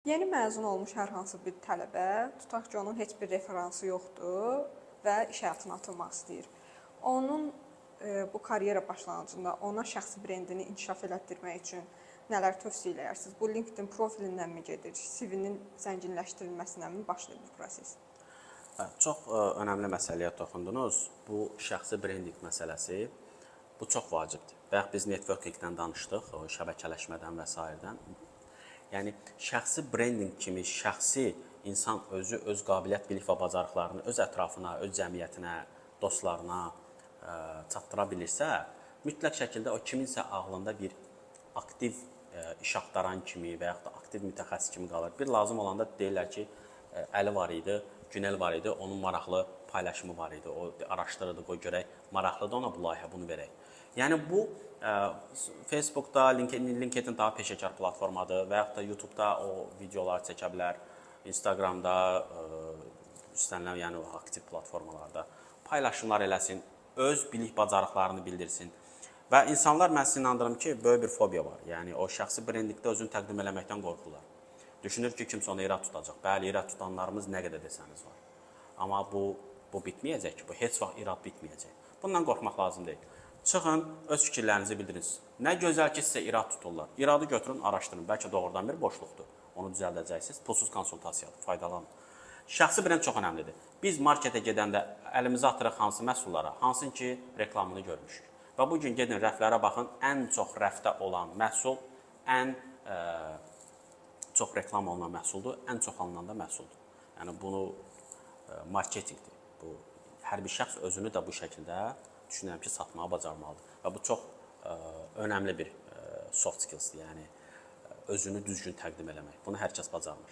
Yeni məzun olmuş hər hansı bir tələbə, tutaq ki, onun heç bir referansı yoxdur və iş həyatına atılmaq istəyir. Onun bu karyera başlanğıcında ona şəxsi brendini inkişaf elətdirmək üçün nələr tövsiyə edərsiniz? Bu LinkedIn profilindən mi gedir, CV-nin zənginləşdirilməsindən mi başlayır bu proses? Çox önəmli məsələyə toxundunuz. Bu şəxsi brendinq məsələsi bu çox vacibdir. Bayaq biz networkingdən danışdıq, o şəbəkələşmədən və s. Yəni şəxsi brendinq kimi şəxsi insan özü öz qabiliyyət, bilik və bacarıqlarını öz ətrafına, öz cəmiyyətinə, dostlarına çatdıra bilirsə, mütləq şəkildə o kiminsə ağlında bir aktiv iş axtaran kimi və yaxud da aktiv mütəxəssis kimi qalır. Bir lazım olanda deyirlər ki, Əli var idi, Günel var idi, onun maraqlı paylaşımı var idi. O araşdırırdıq, o görək, maraqlıdır ona bu layihə, bunu verək. Yəni bu Facebookda, LinkedIn daha peşəkar platformadır və yaxud da YouTube'da o videolar çəkə bilər, Instagramda istənilən, yəni aktiv platformalarda paylaşımlar eləsin, öz bilik bacarıqlarını bildirsin. Və insanlar mən sizi inandırım ki, böyük bir fobiya var. Yəni o şəxsi brendinqdə özünü təqdim eləməkdən qorxurlar. Düşünür ki, kimsə onu irad tutacaq. Bəli, irad tutanlarımız nə qədər desəniz var. Amma bu bitməyəcək ki, bu heç vaxt irad bitməyəcək. Bundan qorxmaq lazım deyil. Çıxın, öz fikirlərinizi bildiriniz. Nə gözəl ki, sizə irad tuturlar. İradı götürün, araşdırın. Bəlkə doğrudan bir boşluqdur. Onu düzəldəcəksiniz. Pulsuz konsultasiyadır, faydalanın. Şəxsi brend çox önəmlidir. Biz marketə gedəndə əlimizi atırıq hansı məhsullara, hansı ki, reklamını görmüşük. Və bugün gedin rəflərə baxın, ən çox rəfdə olan məhsul, ən çox reklam olunan məhsuldur, ən çox alınan da məhsuldur. Yəni bunu marketinqdir. Bu hər bir şəxs özünü də bu şəkildə düşünürəm ki, satmağı bacarmalıdır. Və bu çox önəmli bir soft skills-dir. Yəni özünü düzgün təqdim eləmək. Bunu hər kəs bacarmır.